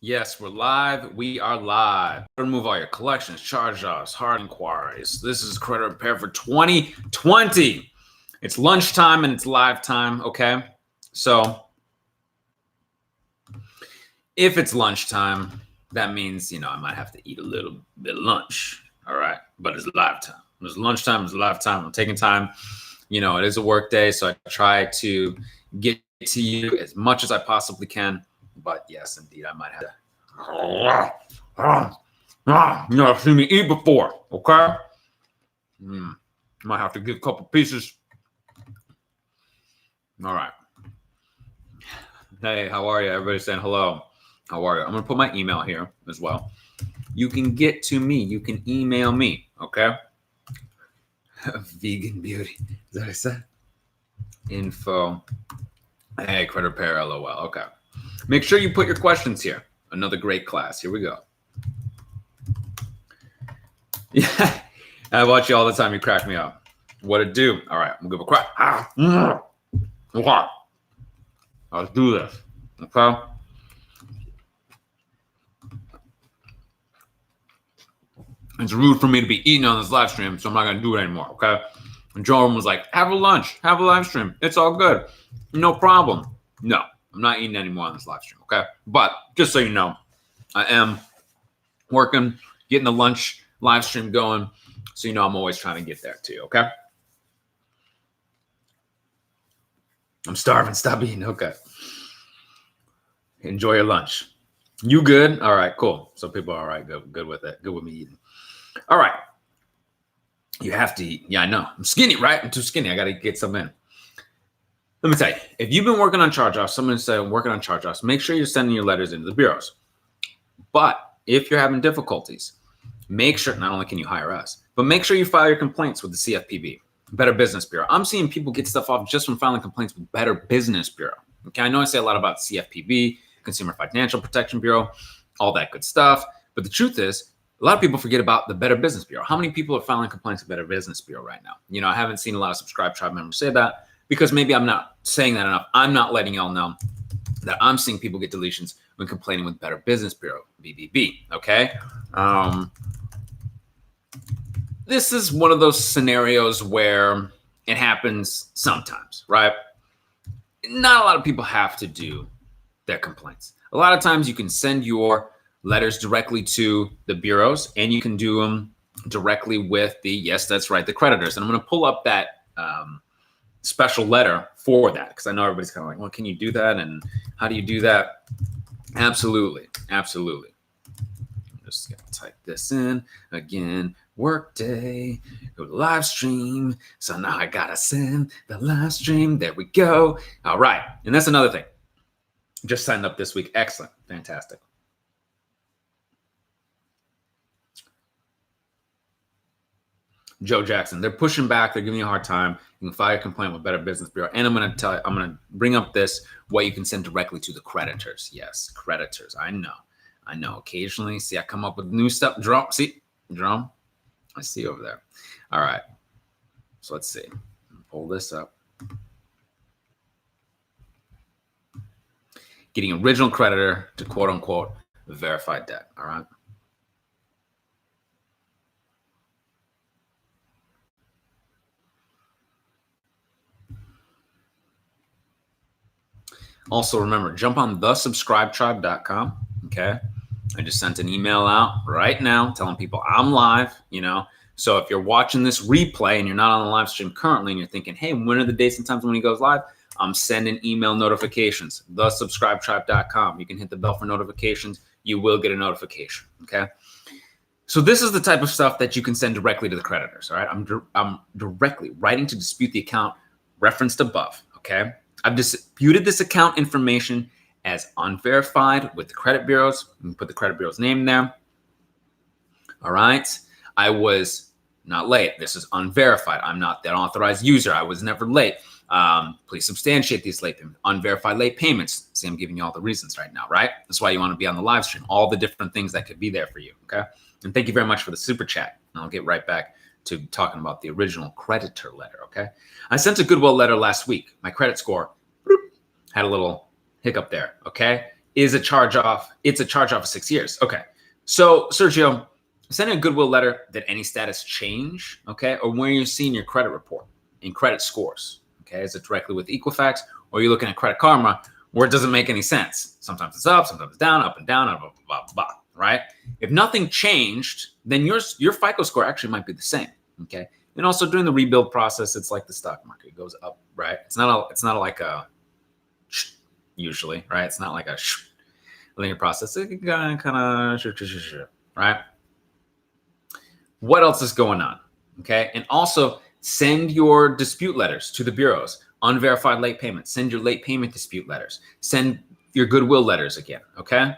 Yes, we're live. We are live. Remove all your collections, charge-offs, hard inquiries. This is credit repair for 2020. It's lunchtime and it's live time, okay? So if it's lunchtime, that means, I might have to eat a little bit of lunch, all right? But it's live time. It's lunchtime, it's live time. I'm taking time. It is a work day, so I try to get to you as much as I possibly can. But yes, indeed, I might have to. You never seen me eat before, okay? Might have to get a couple pieces. All right. Hey, how are you? Everybody's saying hello. How are you? I'm going to put my email here as well. You can get to me. You can email me, okay? Vegan beauty. Is that what I said? Info. Hey, credit repair, LOL. Okay. Make sure you put your questions here. Another great class. Here we go. Yeah. I watch you all the time. You crack me up. What it do? All right. I'm going to give a crack. Okay. Let's do this. Okay. It's rude for me to be eating on this live stream, so I'm not going to do it anymore, okay? And Jerome was like, have a lunch, have a live stream. It's all good. No problem. No, I'm not eating anymore on this live stream, okay? But just so you know, I am working, getting the lunch live stream going, so you know I'm always trying to get there too, okay? I'm starving. Stop eating. Okay. Enjoy your lunch. You good? All right, cool. So people are all right, good with it. Good with me eating. All right. You have to eat. Yeah, I know. I'm skinny, right? I'm too skinny. I got to get some in. Let me tell you, if you've been working on charge-offs, someone said working on charge-offs, make sure you're sending your letters into the bureaus. But if you're having difficulties, make sure, not only can you hire us, but make sure you file your complaints with the CFPB, Better Business Bureau. I'm seeing people get stuff off just from filing complaints with Better Business Bureau. Okay, I know I say a lot about CFPB, Consumer Financial Protection Bureau, all that good stuff. But the truth is, a lot of people forget about the Better Business Bureau. How many people are filing complaints with Better Business Bureau right now? I haven't seen a lot of Subscribe Tribe members say that because maybe I'm not saying that enough. I'm not letting y'all know that I'm seeing people get deletions when complaining with Better Business Bureau, BBB, okay? This is one of those scenarios where it happens sometimes, right? Not a lot of people have to do their complaints. A lot of times you can send your letters directly to the bureaus and you can do them directly with the, yes, that's right, the creditors. And I'm going to pull up that special letter for that because I know everybody's kind of like, well, can you do that? And how do you do that? Absolutely. Absolutely. I'm just going to type this in again. Workday, go to live stream. So now I got to send the live stream. There we go. All right. And that's another thing. Just signed up this week. Excellent. Fantastic. Joe Jackson, they're pushing back. They're giving you a hard time. You can file a complaint with Better Business Bureau. And I'm going to bring up this, what you can send directly to the creditors. Yes, creditors. I know. Occasionally, see, I come up with new stuff. Jerome, I see over there. All right. So let's see. Pull this up. Getting original creditor to quote unquote verified debt. All right. Also, remember, jump on thesubscribetribe.com. Okay. I just sent an email out right now telling people I'm live, So if you're watching this replay and you're not on the live stream currently and you're thinking, hey, when are the dates and times when he goes live? I'm sending email notifications, thesubscribetribe.com. You can hit the bell for notifications. You will get a notification. Okay. So this is the type of stuff that you can send directly to the creditors. All right. I'm directly writing to dispute the account referenced above. Okay. I've disputed this account information as unverified with the credit bureaus. You can put the credit bureau's name there. All right. I was not late. This is unverified. I'm not the authorized user. I was never late. Please substantiate these late payments. Unverified late payments. See, I'm giving you all the reasons right now, right? That's why you want to be on the live stream. All the different things that could be there for you. Okay. And thank you very much for the super chat. And I'll get right back to talking about the original creditor letter. Okay. I sent a Goodwill letter last week. My credit score had a little hiccup there. Okay. is a charge off. It's a charge off of 6 years. Okay. So Sergio, sending a goodwill letter, did any status change? Okay. Or where you're seeing your credit report and credit scores. Okay. Is it directly with Equifax, or are you looking at Credit Karma where it doesn't make any sense? Sometimes it's up, sometimes it's down, up and down, blah, blah, blah, blah, right? If nothing changed, then your FICO score actually might be the same. Okay. And also during the rebuild process, it's like the stock market. It goes up, right? It's not like a usually, right? It's not like a linear process. It can kind of, right? What else is going on? Okay. And also send your dispute letters to the bureaus. Unverified late payments. Send your late payment dispute letters. Send your goodwill letters again. Okay.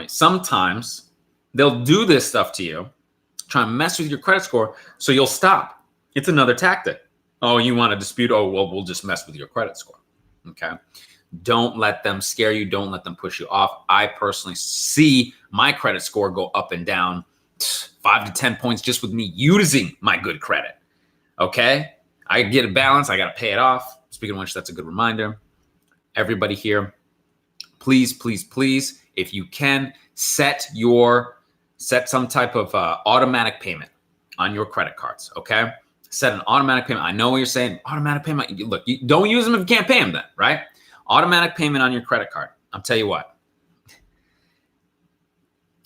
Sometimes they'll do this stuff to you, try and mess with your credit score, so you'll stop. It's another tactic. Oh, you want to dispute? Oh, well, we'll just mess with your credit score. Okay. Don't let them scare you. Don't let them push you off. I personally see my credit score go up and down 5 to 10 points just with me using my good credit. Okay. I get a balance. I got to pay it off. Speaking of which, that's a good reminder. Everybody here, please, please, please, if you can, set some type of automatic payment on your credit cards. Okay. Set an automatic payment. I know what you're saying. Automatic payment. Look, you don't use them if you can't pay them then, right? Automatic payment on your credit card. I'll tell you what.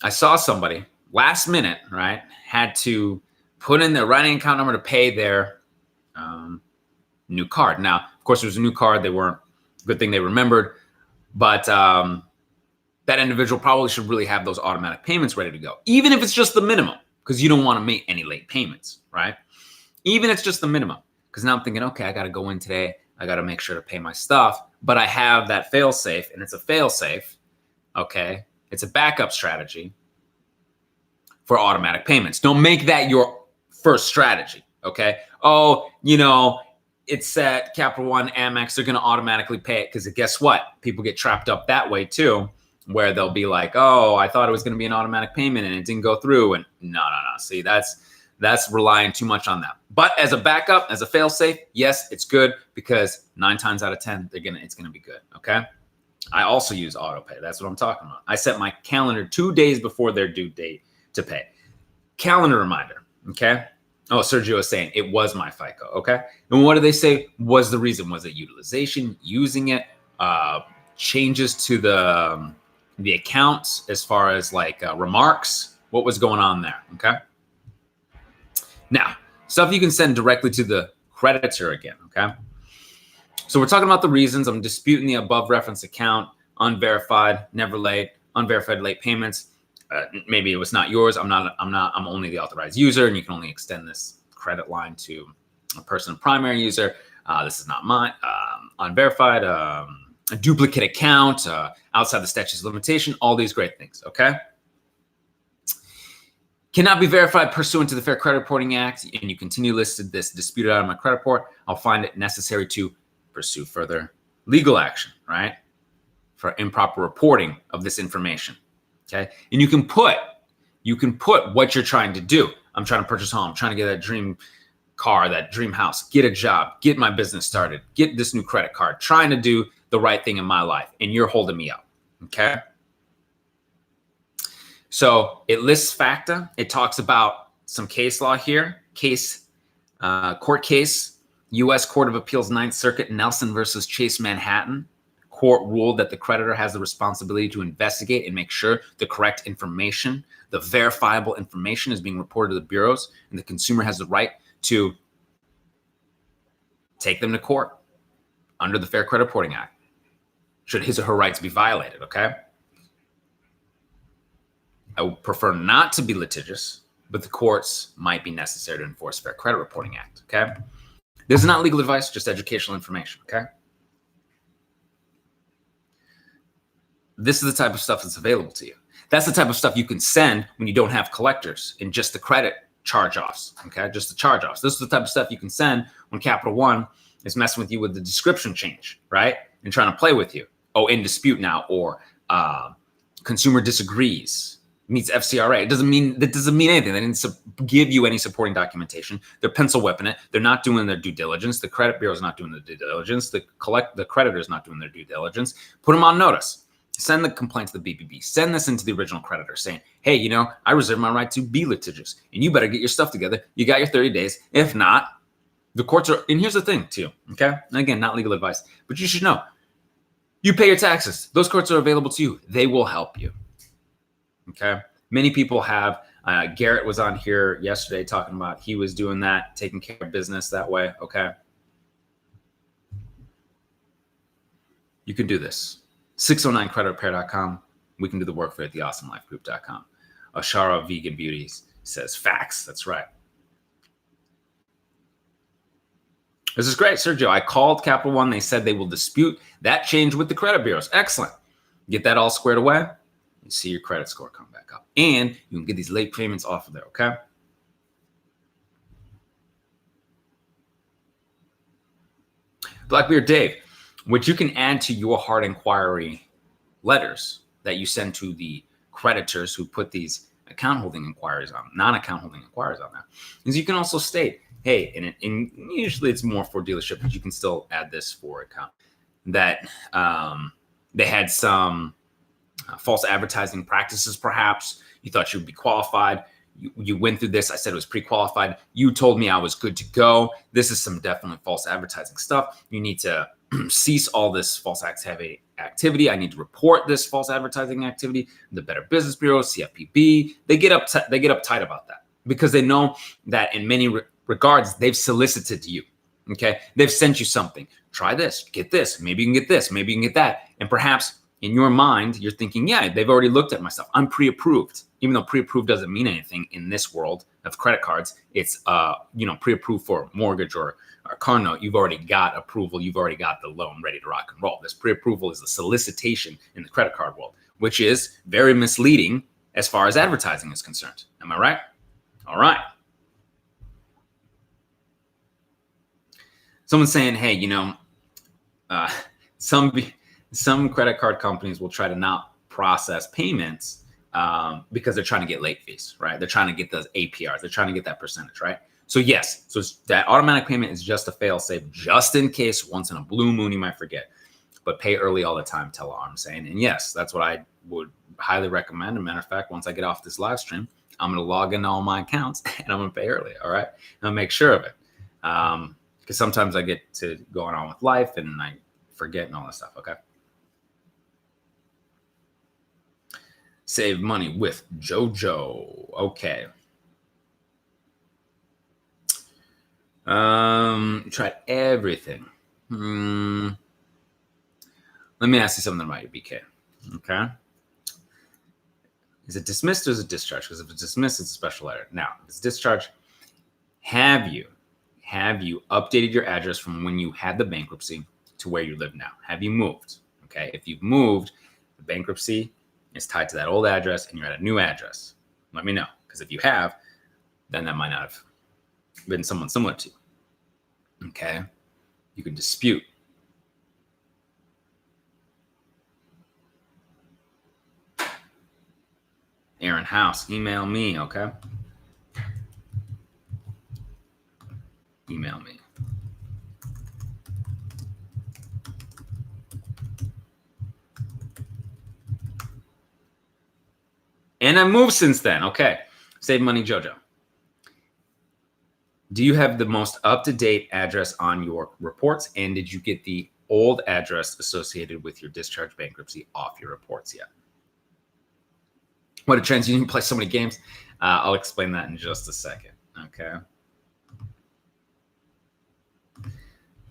I saw somebody last minute, right, had to put in their routing account number to pay their new card. Now, of course, it was a new card. They weren't, good thing they remembered, but that individual probably should really have those automatic payments ready to go, even if it's just the minimum, because you don't want to make any late payments, right? Even if it's just the minimum, because now I'm thinking, okay, I got to go in today. I got to make sure to pay my stuff, but I have that fail safe, and it's a fail safe. Okay. It's a backup strategy for automatic payments. Don't make that your first strategy. Okay. Oh, it's at Capital One, Amex, they're going to automatically pay it, because guess what? People get trapped up that way too, where they'll be like, oh, I thought it was going to be an automatic payment and it didn't go through. And no. See, that's relying too much on that. But as a backup, as a fail safe, yes, it's good, because 9 times out of 10, it's going to be good. Okay. I also use autopay. That's what I'm talking about. I set my calendar 2 days before their due date to pay. Calendar reminder. Okay. Oh, Sergio is saying it was my FICO. Okay. And what do they say was the reason? Was it utilization, using it, changes to the accounts as far as like remarks? What was going on there? Okay. Now, stuff you can send directly to the creditor again. Okay. So we're talking about the reasons. I'm disputing the above reference account, unverified, never late, unverified late payments. Maybe it was not yours. I'm only the authorized user, and you can only extend this credit line to a person, primary user. This is not mine. Unverified, a duplicate account, outside the statute of limitation, all these great things. Okay. Cannot be verified pursuant to the Fair Credit Reporting Act, and you continue listed this disputed out of my credit report. I'll find it necessary to pursue further legal action, right, for improper reporting of this information. Okay. And you can put what you're trying to do. I'm trying to purchase a home. I'm trying to get that dream car, that dream house, get a job, get my business started, get this new credit card, trying to do the right thing in my life. And you're holding me up. Okay. So it lists FACTA. It talks about some case law here, court case, U.S. Court of Appeals, 9th Circuit, Nelson versus Chase Manhattan. Court ruled that the creditor has the responsibility to investigate and make sure the correct information, the verifiable information, is being reported to the bureaus, and the consumer has the right to take them to court under the Fair Credit Reporting Act, should his or her rights be violated. Okay. I would prefer not to be litigious, but the courts might be necessary to enforce Fair Credit Reporting Act. Okay. This is not legal advice, just educational information. Okay. This is the type of stuff that's available to you. That's the type of stuff you can send when you don't have collectors and just the credit charge-offs. Okay. Just the charge-offs. This is the type of stuff you can send when Capital One is messing with you with the description change, right? And trying to play with you. Oh, in dispute now, or consumer disagrees. meets FCRA. That doesn't mean anything. They didn't give you any supporting documentation. They're pencil whipping it. They're not doing their due diligence. The credit bureau is not doing the due diligence. The creditor is not doing their due diligence. Put them on notice. Send the complaint to the BBB. Send this into the original creditor saying, hey, I reserve my right to be litigious, and you better get your stuff together. You got your 30 days. If not, the courts are, and here's the thing too, okay? And again, not legal advice, but you should know. You pay your taxes. Those courts are available to you. They will help you. Okay. Many people have. Garrett was on here yesterday talking about he was doing that, taking care of business that way. Okay. You can do this. 609creditrepair.com. We can do the work for you at theawesomelifegroup.com. Ashara Vegan Beauties says facts. That's right. This is great, Sergio. I called Capital One. They said they will dispute that change with the credit bureaus. Excellent. Get that all squared away. You see your credit score come back up. And you can get these late payments off of there, okay? Blackbeard Dave, which you can add to your hard inquiry letters that you send to the creditors who put these account holding inquiries on, non-account holding inquiries on there, is you can also state, hey, and usually it's more for dealership, but you can still add this for account, that they had some false advertising practices, perhaps. You thought you would be qualified. You went through this. I said it was pre-qualified. You told me I was good to go. This is some definitely false advertising stuff. You need to cease all this false activity. I need to report this false advertising activity. The Better Business Bureau, CFPB, they get uptight about that because they know that in many regards, they've solicited you. Okay. They've sent you something. Try this, get this. Maybe you can get this. Maybe you can get that. And perhaps in your mind, you're thinking, yeah, they've already looked at my stuff. I'm pre-approved, even though pre-approved doesn't mean anything in this world of credit cards. It's, pre-approved for a mortgage or a car note. You've already got approval. You've already got the loan ready to rock and roll. This pre-approval is the solicitation in the credit card world, which is very misleading as far as advertising is concerned. Am I right? All right. Someone's saying, hey, some credit card companies will try to not process payments because they're trying to get late fees, right? They're trying to get those APRs. They're trying to get that percentage, right? So yes, so that automatic payment is just a fail-safe, just in case once in a blue moon you might forget. But pay early all the time, tell I'm saying. And yes, that's what I would highly recommend. As a matter of fact, once I get off this live stream, I'm going to log into all my accounts and I'm going to pay early, all right? And I'll make sure of it. Because sometimes I get to going on with life and I forget and all that stuff, okay? Save money with JoJo. Okay. Tried everything. Let me ask you something about your BK. Okay. Is it dismissed or is it discharged? Because if it's dismissed, it's a special letter. Now, if it's discharged, have you updated your address from when you had the bankruptcy to where you live now? Have you moved? Okay. If you've moved, the bankruptcy is tied to that old address and you're at a new address. Let me know. Because if you have, then that might not have been someone similar to you. Okay. You can dispute. Aaron House, email me, okay? Email me. And I moved since then. Okay. Save money, JoJo. Do you have the most up-to-date address on your reports? And did you get the old address associated with your discharge bankruptcy off your reports yet? What a trend. You didn't play so many games. I'll explain that in just a second. Okay.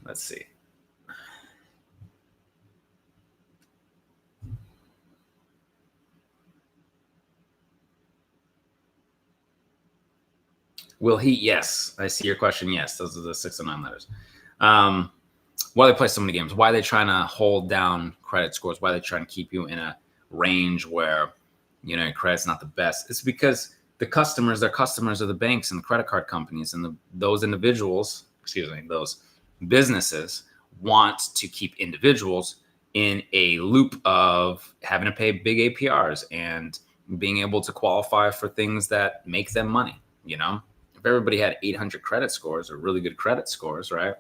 Let's see. Will he? Yes. I see your question. Yes. Those are the 6 and 9 letters. Why they play so many games? Why are they trying to hold down credit scores? Why are they trying to keep you in a range where, your credit's not the best? It's because they're customers of the banks and the credit card companies, and those businesses want to keep individuals in a loop of having to pay big APRs and being able to qualify for things that make them money. You know, if everybody had 800 credit scores or really good credit scores, right?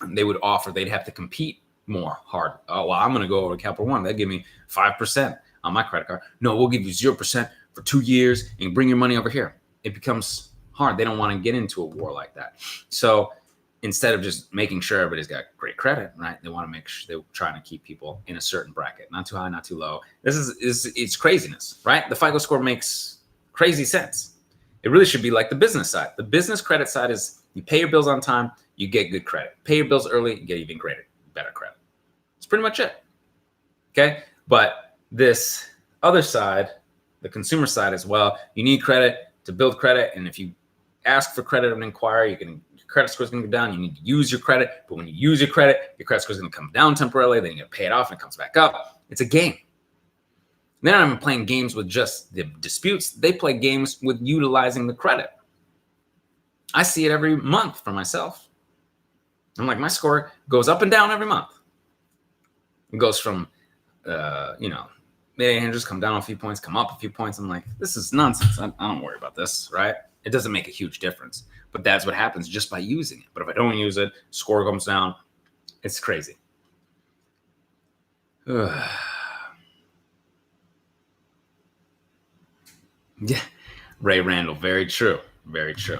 They would offer, they'd have to compete more hard. Oh, well, I'm going to go over to Capital One. They'll give me 5% on my credit card. No, we'll give you 0% for 2 years and bring your money over here. It becomes hard. They don't want to get into a war like that. So instead of just making sure everybody's got great credit, right? They want to make sure they're trying to keep people in a certain bracket, not too high, not too low. It's craziness, right? The FICO score makes crazy sense. It really should be like the business side. The business credit side is you pay your bills on time, you get good credit. Pay your bills early, you get even better credit. That's pretty much it. Okay. But this other side, the consumer side as well, you need credit to build credit. And if you ask for credit and inquire, your credit score is going to go down. You need to use your credit. But when you use your credit, your credit score is going to come down temporarily. Then you got to pay it off and it comes back up. It's a game. They're not even playing games with just the disputes. They play games with utilizing the credit. I see it every month for myself. I'm like, my score goes up and down every month. It goes from, mid-800s, come down a few points, come up a few points. I'm like, this is nonsense. I don't worry about this, right? It doesn't make a huge difference. But that's what happens just by using it. But if I don't use it, score comes down. It's crazy. Yeah. Ray Randall. Very true. Very true.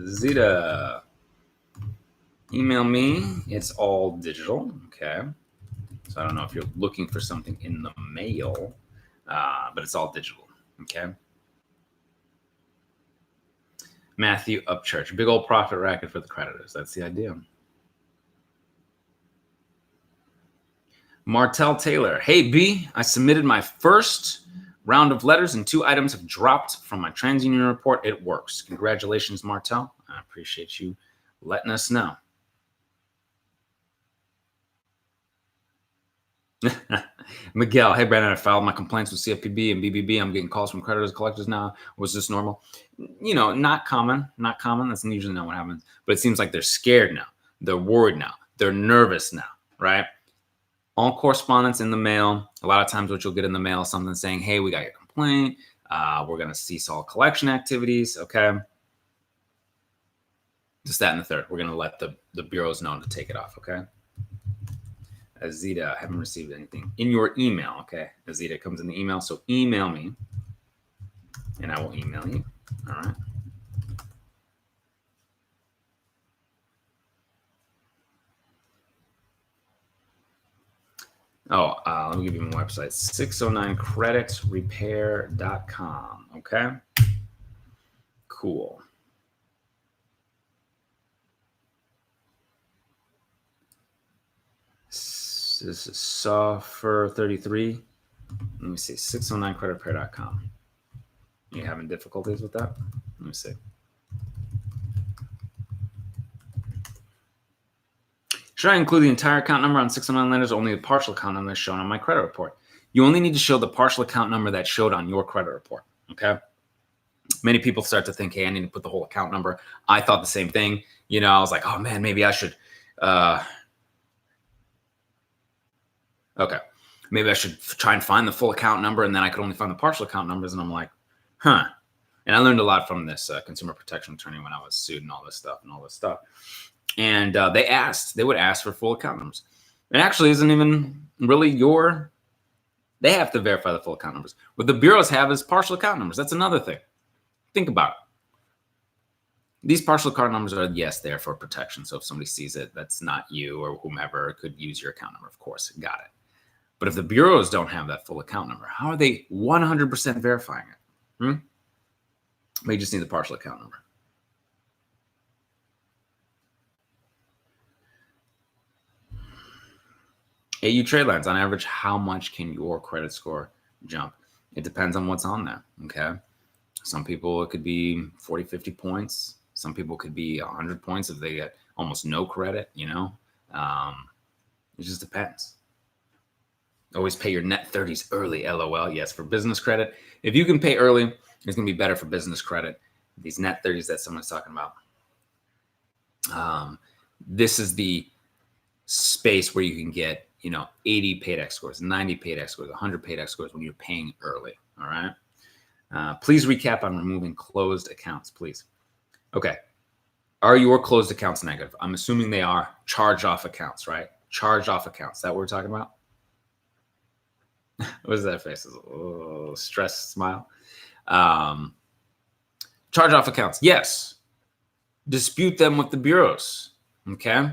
Zeta, email me. It's all digital. Okay. So I don't know if you're looking for something in the mail, but it's all digital. Okay. Matthew Upchurch, big old profit racket for the creditors. That's the idea. Martell Taylor. Hey, B, I submitted my first round of letters and 2 items have dropped from my TransUnion report. It works. Congratulations, Martell. I appreciate you letting us know. Miguel, hey, Brandon, I filed my complaints with CFPB and BBB. I'm getting calls from creditors, collectors now. Was this normal? Not common. Not common. That's usually not what happens. But it seems like they're scared now. They're worried now. They're nervous now, right? All correspondence in the mail. A lot of times what you'll get in the mail is something saying, hey, we got your complaint. We're going to cease all collection activities. Okay. Just that and the third. We're going to let the bureaus know to take it off. Okay. Azita, I haven't received anything in your email. Okay. Azita comes in the email. So email me and I will email you. All right. Let me give you my website, 609creditrepair.com. Okay. Cool. This is Suffer33. Let me see, 609creditrepair.com. You having difficulties with that? Let me see. Should I include the entire account number on 609 letters, or only the partial account number that's shown on my credit report? You only need to show the partial account number that showed on your credit report, okay? Many people start to think, hey, I need to put the whole account number. I thought the same thing. I was like, oh, man, maybe I should maybe I should try and find the full account number, and then I could only find the partial account numbers. And I'm like, huh. And I learned a lot from this consumer protection attorney when I was sued and all this stuff. And they would ask for full account numbers. It actually isn't even really they have to verify the full account numbers. What the bureaus have is partial account numbers. That's another thing. Think about it. These partial account numbers are, yes, there for protection. So if somebody sees it, that's not you or whomever could use your account number, of course. Got it. But if the bureaus don't have that full account number, how are they 100% verifying it? They just need the partial account number. AU trade lines, on average, how much can your credit score jump? It depends on what's on there, okay? Some people, it could be 40, 50 points. Some people could be 100 points if they get almost no credit, you know. It just depends. Always pay your net 30s early, LOL. Yes, for business credit. If you can pay early, it's going to be better for business credit. These net 30s that someone's talking about. This is the space where you can get, you know, 80 PAYDEX scores, 90 PAYDEX scores, 100 PAYDEX scores when you're paying early. All right. Please recap on removing closed accounts, please. Okay. Are your closed accounts negative? I'm assuming they are charge-off accounts, right? Charge-off accounts. Is that what we're talking about? What is that face? Oh, stressed smile. Charge-off accounts. Yes. Dispute them with the bureaus. Okay.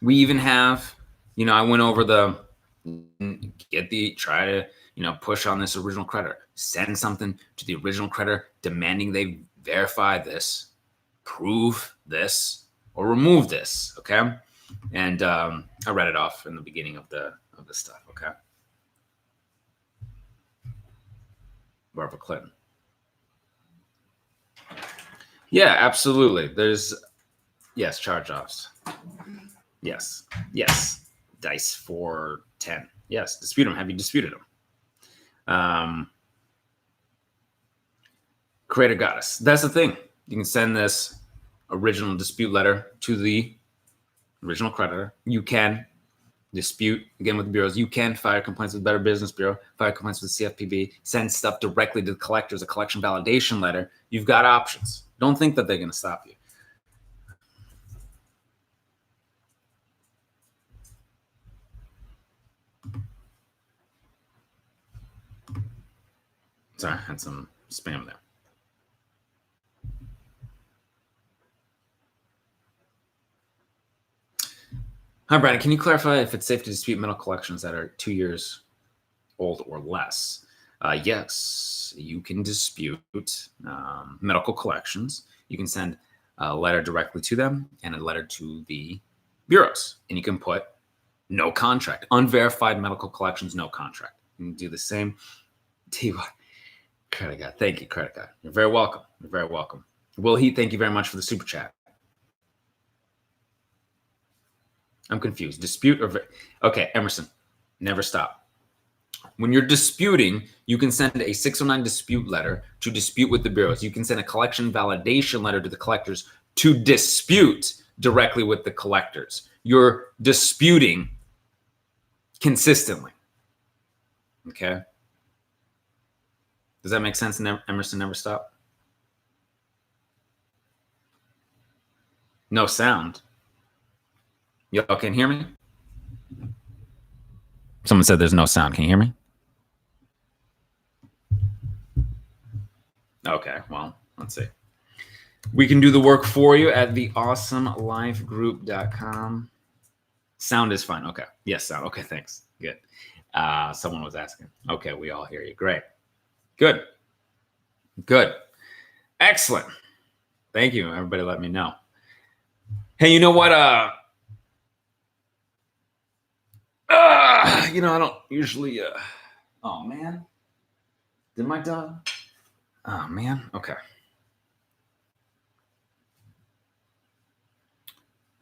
We even have, you know, I went over try to, you know, push on this original creditor. Send something to the original creditor demanding they verify this, prove this, or remove this. Okay. And I read it off in the beginning of the stuff. Okay. Barbara Clinton. Yeah, absolutely. There's, yes, charge-offs. Yes. Yes. Dice for 10. Yes. Dispute them. Have you disputed them? Creator Goddess. That's the thing. You can send this original dispute letter to the original creditor. You can dispute again with the bureaus. You can file complaints with Better Business Bureau, file complaints with CFPB, send stuff directly to the collectors, a collection validation letter. You've got options. Don't think that they're going to stop you. Sorry, I had some spam there. Hi, Brandon. Can you clarify if it's safe to dispute metal collections that are 2 years old or less? Yes, you can dispute medical collections. You can send a letter directly to them and a letter to the bureaus. And you can put no contract. Unverified medical collections, no contract. You can do the same. Credit card. Thank you, credit card. You're very welcome. You're very welcome. Will Heat, thank you very much for the super chat. I'm confused. Dispute or... Okay, Emerson, never stop. When you're disputing, you can send a 609 dispute letter to dispute with the bureaus. You can send a collection validation letter to the collectors to dispute directly with the collectors. You're disputing consistently. Okay? Does that make sense, Emerson, never stop? No sound. Y'all can hear me? Someone said there's no sound. Can you hear me? Okay, well, let's see. We can do the work for you at theawesomelifegroup.com. Sound is fine. Okay. Yes, sound. Okay, thanks. Good. Someone was asking. Okay, we all hear you. Great. Good. Good. Excellent. Thank you. Everybody let me know. Hey, you know what? You know, I don't usually, oh man, did my dog? Oh man. Okay.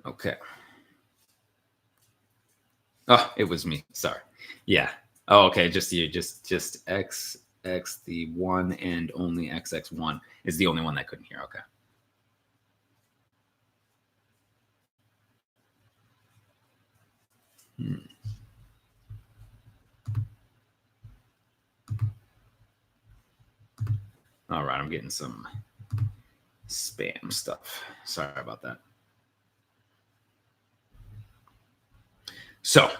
Okay. Oh, it was me. Sorry. Yeah. Oh, okay. Just you, just X, the one and only XX1 is the only one that couldn't hear. Okay. All right, I'm getting some spam stuff. Sorry about that. So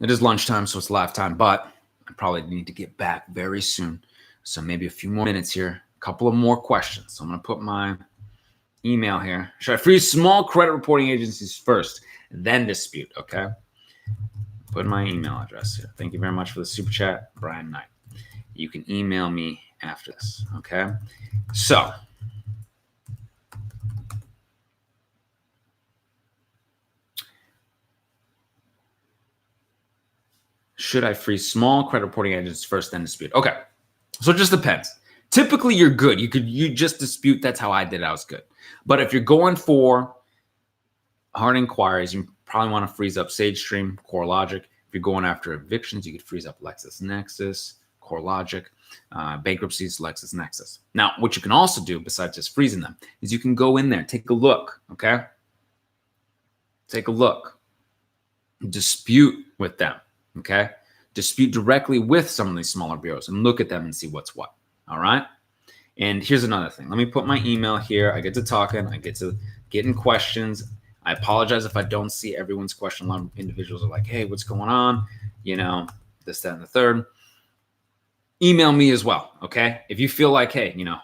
it is lunchtime, so it's live time, but I probably need to get back very soon. So maybe a few more minutes here, a couple of more questions. So I'm going to put my email here. Should I freeze small credit reporting agencies first, then dispute? Okay. Put my email address here. Thank you very much for the super chat, Brian Knight. You can email me after this. Okay. So should I freeze small credit reporting agencies first, then dispute? Okay. So it just depends. Typically, you're good. You just dispute. That's how I did it. I was good. But if you're going for hard inquiries, you probably want to freeze up SageStream, CoreLogic. If you're going after evictions, you could freeze up LexisNexis, CoreLogic, bankruptcies, LexisNexis. Now, what you can also do, besides just freezing them, is you can go in there, take a look, okay? Take a look. Dispute with them, okay? Dispute directly with some of these smaller bureaus and look at them and see what's what, all right? And here's another thing. Let me put my email here. I get to talking. I get to getting questions. I apologize if I don't see everyone's question. A lot of individuals are like, hey, what's going on? You know, this, that, and the third. Email me as well, okay? If you feel like, hey, you know,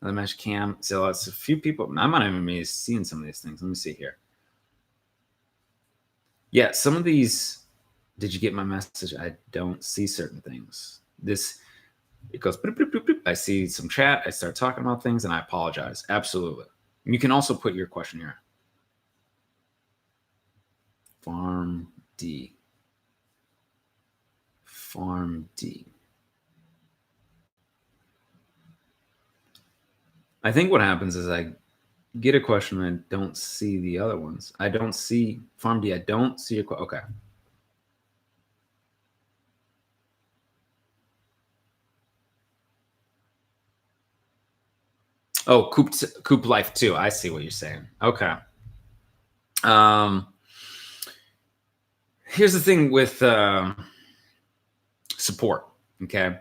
another match cam. So it's a few people. I might even be seeing some of these things. Let me see here. Yeah, some of these. Did you get my message? I don't see certain things. It goes, bloop, bloop, bloop, bloop. I see some chat. I start talking about things, and I apologize. Absolutely. You can also put your question here. Farm D. I think what happens is I get a question and I don't see the other ones. I don't see Farm D. I don't see your question. Okay. Oh, Coop Life 2. I see what you're saying. Okay. Here's the thing with support, okay?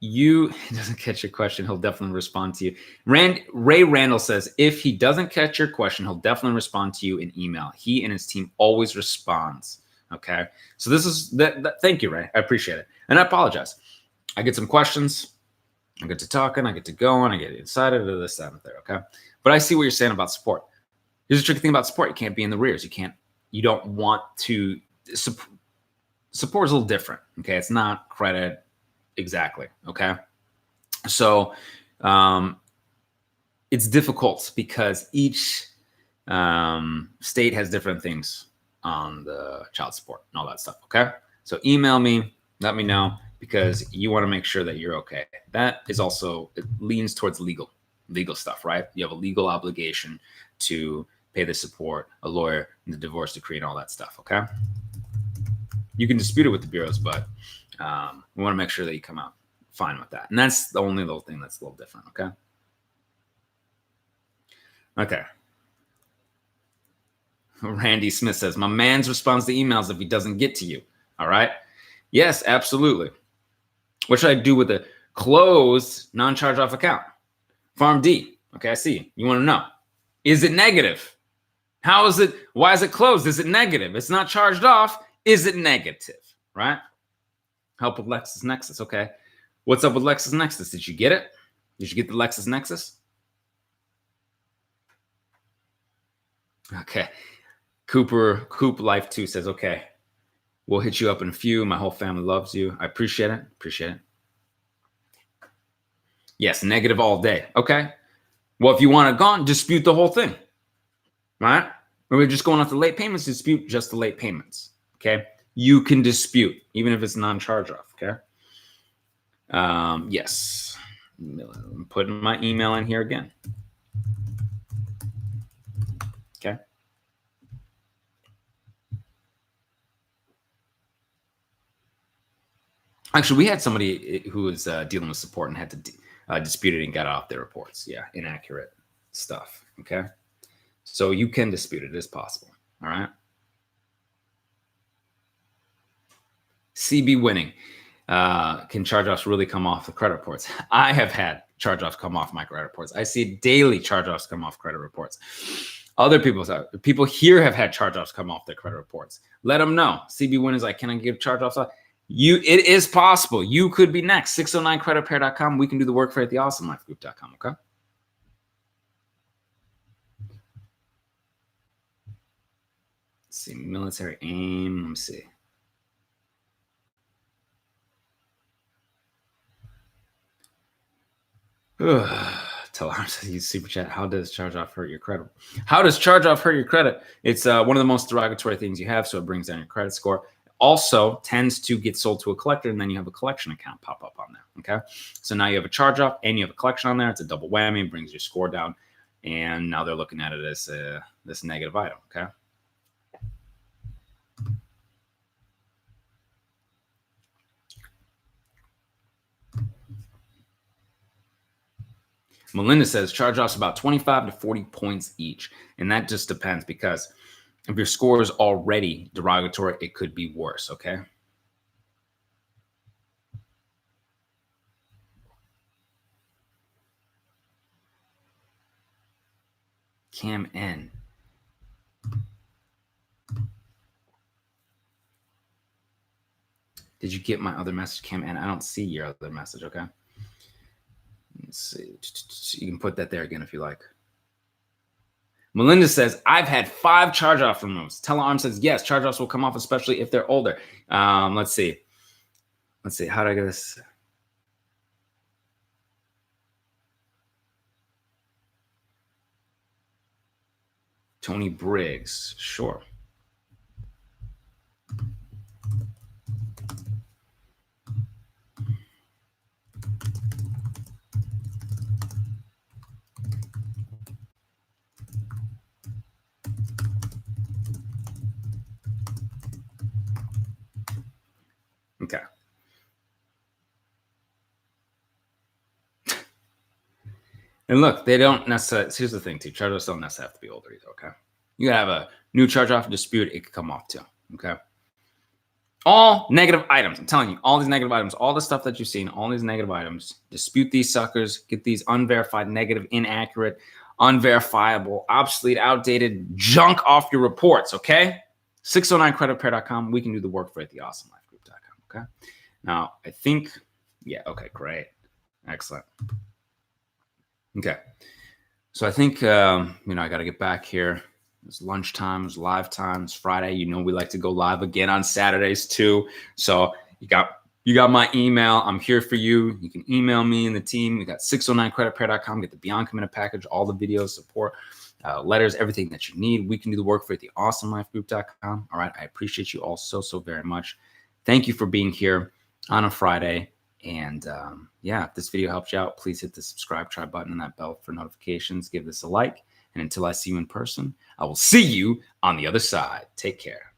He doesn't catch your question, he'll definitely respond to you. Ray Randall says, if he doesn't catch your question, he'll definitely respond to you in email. He and his team always responds, okay? So this is that. Thank you, Ray. I appreciate it. And I apologize. I get some questions. I get to talking, I get to going, I get excited to this, that, and there, okay? But I see what you're saying about support. Here's the tricky thing about support. You can't be in the rears. You don't want to, support is a little different, okay? It's not credit exactly, okay? So it's difficult because each state has different things on the child support and all that stuff, okay? So email me, let me know, because you want to make sure that you're okay. That is also, it leans towards legal stuff, right? You have a legal obligation to pay the support, a lawyer, and the divorce decree and all that stuff, okay? You can dispute it with the bureaus, but we want to make sure that you come out fine with that. And that's the only little thing that's a little different, okay? Okay. Randy Smith says, my man's responds to emails if he doesn't get to you, all right? Yes, absolutely. What should I do with a closed non-charge-off account? Farm D. Okay, I see. You want to know. Is it negative? How is it? Why is it closed? Is it negative? It's not charged off. Is it negative? Right? Help with LexisNexis. Okay. What's up with LexisNexis? Did you get it? Did you get the LexisNexis? Okay. Coop Life 2 says, okay. We'll hit you up in a few. My whole family loves you. I appreciate it. Appreciate it. Yes, negative all day. Okay. Well, if you want it gone, dispute the whole thing. Right? Or we're just going off the late payments, dispute just the late payments. Okay. You can dispute, even if it's non-charge-off. Okay. Yes. I'm putting my email in here again. Okay. Actually, we had somebody who was dealing with support and had to dispute it and got off their reports. Yeah, inaccurate stuff. Okay, so you can dispute it. It is possible. All right. CB winning. Can charge-offs really come off the credit reports? I have had charge-offs come off my credit reports. I see daily charge-offs come off credit reports. Other people here have had charge-offs come off their credit reports. Let them know. CB win is like, can I give charge-offs off? It is possible. You could be next. 609creditrepair.com. We can do the work for you at theawesomelifegroup.com. Okay. Let's see. Military aim. Let me see. Tell Arms to use super chat. How does charge-off hurt your credit? How does charge-off hurt your credit? It's one of the most derogatory things you have, so it brings down your credit score. also tends to get sold to a collector, and then you have a collection account pop up on there. Okay, so now you have a charge off and you have a collection on there. It's a double whammy, brings your score down, and now they're looking at it as this negative item. Okay. Melinda says charge-offs about 25 to 40 points each. And that just depends, because if your score is already derogatory, it could be worse, okay? Cam N. Did you get my other message, Cam N? I don't see your other message, okay? Let's see. You can put that there again if you like. Melinda says, I've had 5 charge-off removes. Telearm says, yes, charge-offs will come off, especially if they're older. Let's see. How do I get this? Tony Briggs. Sure. Okay. And look, they don't necessarily, here's the thing too, charge-offs don't necessarily have to be older either, okay? You gotta have a new charge-off dispute, it could come off too, okay? All negative items, I'm telling you, all these negative items, all the stuff that you've seen, all these negative items, dispute these suckers, get these unverified, negative, inaccurate, unverifiable, obsolete, outdated junk off your reports, okay? 609creditrepair.com, we can do the work for you at theawesomelifegroup.com, okay? Now, I think, yeah, okay, great. Excellent. Okay. So I think, I got to get back here. It's lunchtime, it's live time, it's Friday. You know we like to go live again on Saturdays too. So you got my email. I'm here for you. You can email me and the team. We got 609creditrepair.com. Get the Beyond Committed package, all the videos, support, letters, everything that you need. We can do the work for you at theawesomelifegroup.com. All right. I appreciate you all so very much. Thank you for being here on a Friday. And yeah, if this video helps you out, please hit the subscribe, try button and that bell for notifications. Give this a like. And until I see you in person, I will see you on the other side. Take care.